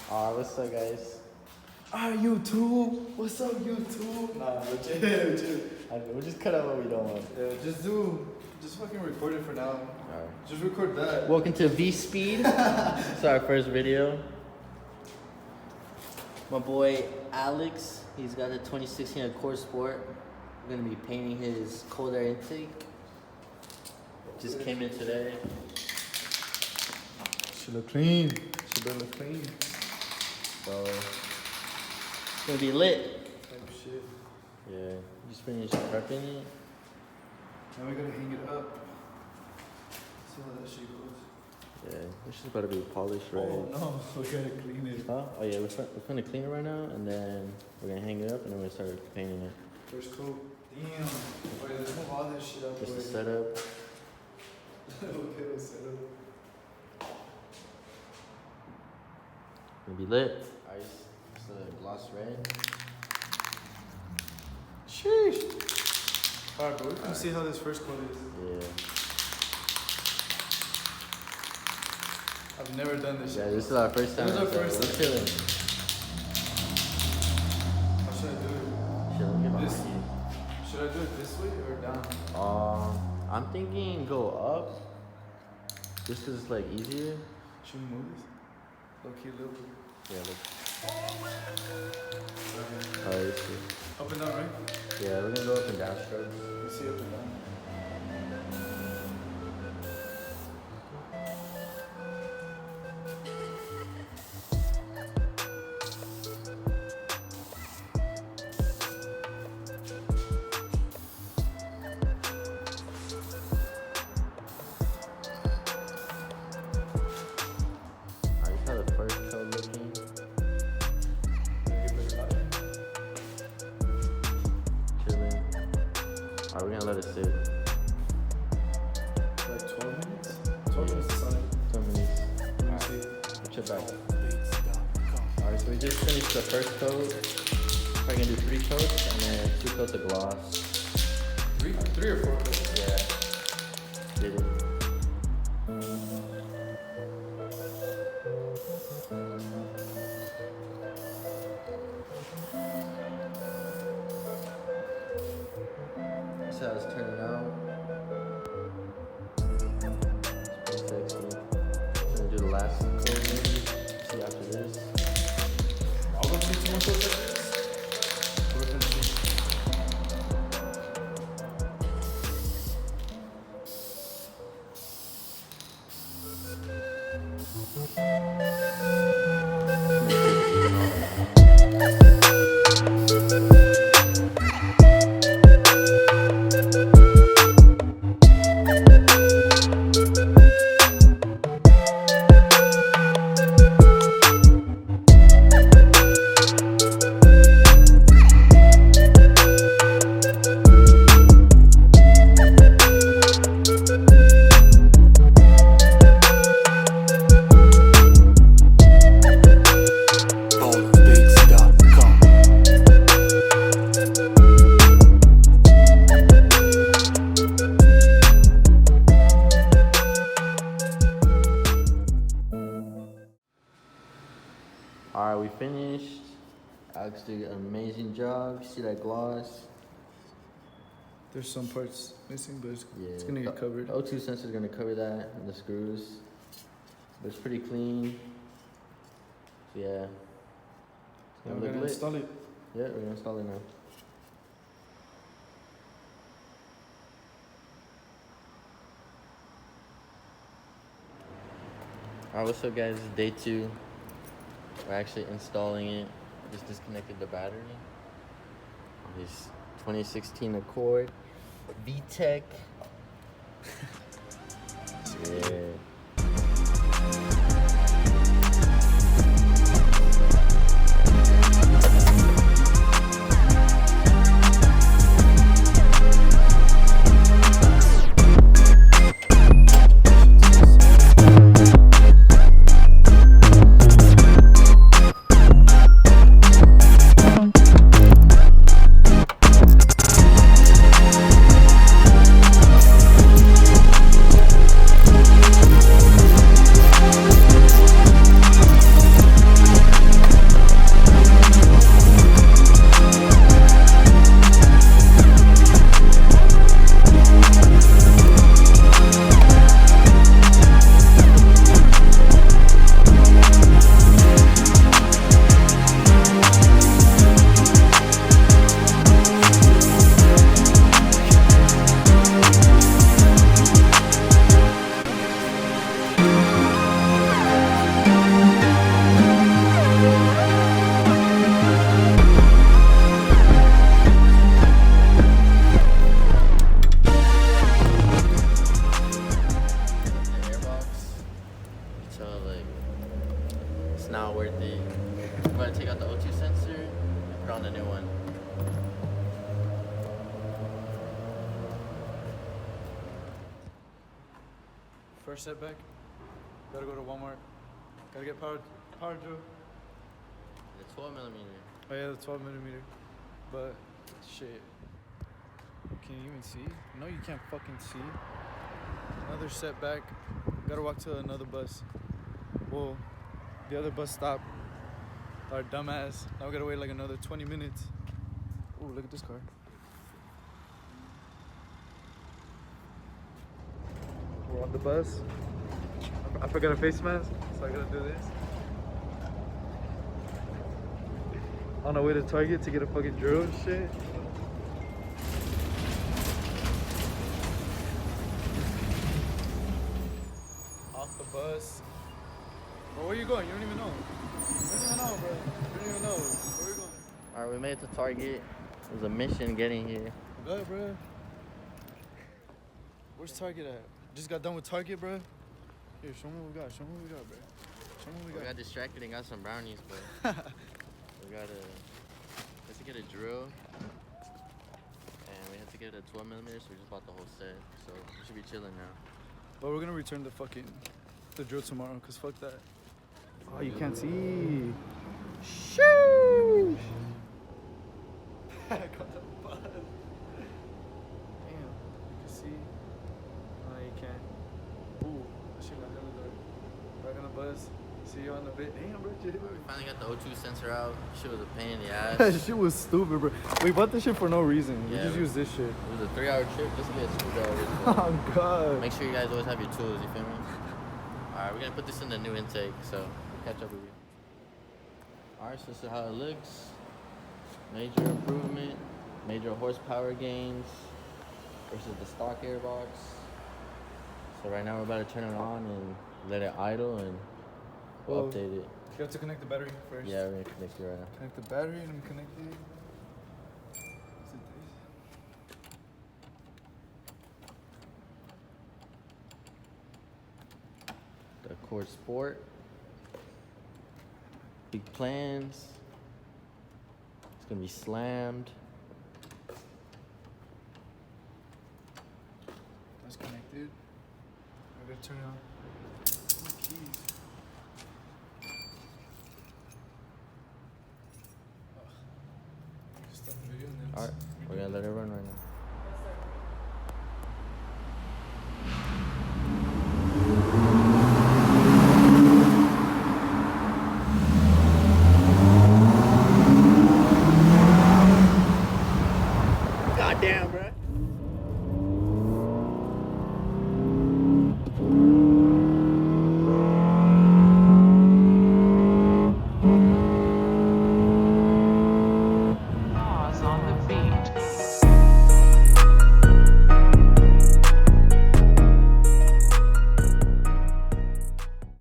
What's up, guys? YouTube. What's up, YouTube? Nah, legit. We'll just cut out what we don't want. Yeah, just fucking record it for now. Alright. Just record that. Welcome to V Speed. It's our first video. My boy Alex, he's got a 2016 Accord Sport. We're gonna be painting his cold air intake. Just came in today. Should look clean. Should look clean. So it's gonna be lit. Type of shit. Yeah, just finished prepping it. Now we gotta hang it up. See how that shit goes. Yeah, this is about to be polished, right? Oh no, we gotta clean it. Huh? Oh yeah, we're gonna clean it right now, and then we're gonna hang it up, and then we're gonna start painting it. First coat. Damn. Wait, let's move all this shit up. Just the setup. Okay, let's set up. Gonna be lit. Alright, it's the gloss red. Sheesh. Alright, but we're gonna see how this first coat is. Yeah. I've never done this shit. Yeah, this is our first time. This is our first We're time. chilling. How should I do it? Chill, get This- behind Should I do it this way or down? you. I'm thinking go up. Just 'cause it's like easier. Should we move this? Low key, little bit. Yeah, look. Alright, let's see. Up and down, right? Yeah, we're gonna go up and down strokes. Let's see up and down. Alright, this is how the first coat looking. Chilling. Alright, we're gonna let it sit. Like 12 minutes? 12 minutes is solid. 2 minutes. Let me see. Check back. Alright, so we just finished the first coat. We're gonna do 3 coats and then 2 coats of gloss. Three or 4 coats? Yeah. Did it. That's how it's turning out. It's pretty sexy. Gonna do the last coat maybe. See after this. I'll go see 2 more coats like this. We're gonna see. Alright, we finished. Alex did an amazing job. See that gloss? There's some parts missing, but it's Yeah. gonna get covered. The O2 sensor is gonna cover that and the screws. But it's pretty clean. So yeah. It's Now gonna we're look gonna lit. install it. Yeah, we're gonna install it now. Alright, what's up guys? It's day 2. We're actually installing it. Just disconnected the battery on this 2016 Accord Vtech. Yeah. It's not worth it. I'm gonna take out the O2 sensor and put on the new one. First setback. Gotta go to Walmart. Gotta get power drill. The 12 millimeter. Oh yeah, the 12 millimeter. But shit. Can you even see? No, you can't fucking see. Another setback. Gotta walk to another bus. Well, the other bus stop. Our dumbass. Now we gotta wait like another 20 minutes. Ooh, look at this car. We're on the bus. I forgot a face mask, so I gotta do this. On our way to Target to get a fucking drill and shit. Off the bus. Bro, where you going? You don't even know. You don't even know, bro. You don't even know. Where you going? Alright, we made it to Target. It was a mission getting here. Good, bro. Where's Target at? Just got done with Target, bro. Here, show me what we got. Show me what we got, bro. Show me what we We got. got distracted and got some brownies, but we got to get a drill. And we had to get a 12 millimeter, so we just bought the whole set. So we should be chilling now. But we're gonna return the drill tomorrow, cause fuck that. Oh, you can't see. Shoo! Back on the bus. Damn, you can see. No, you can't. Ooh, I should got hella dark. Back on the bus. See you on the bit. Damn, bro. We finally got the O2 sensor out. Shit was a pain in the ass. That shit was stupid, bro. We bought this shit for no reason. Yeah, we just used this shit. It was a 3-hour trip just to get screwdrivers. Oh, God. Make sure you guys always have your tools, you feel me? Alright, we're gonna put this in the new intake, so catch up with you. Alright, so this is how it looks. Major improvement, major horsepower gains versus the stock airbox. So right now we're about to turn it on and let it idle and we'll update it. You have to connect the battery first. Yeah, we're gonna connect it right now. Connect the battery and I'm connected. Is it this? The Accord Sport. Big plans. It's gonna be slammed. That's connected. I gotta turn it on. Oh, my keys. Stop the video and then Alright, we're gonna let it run right now.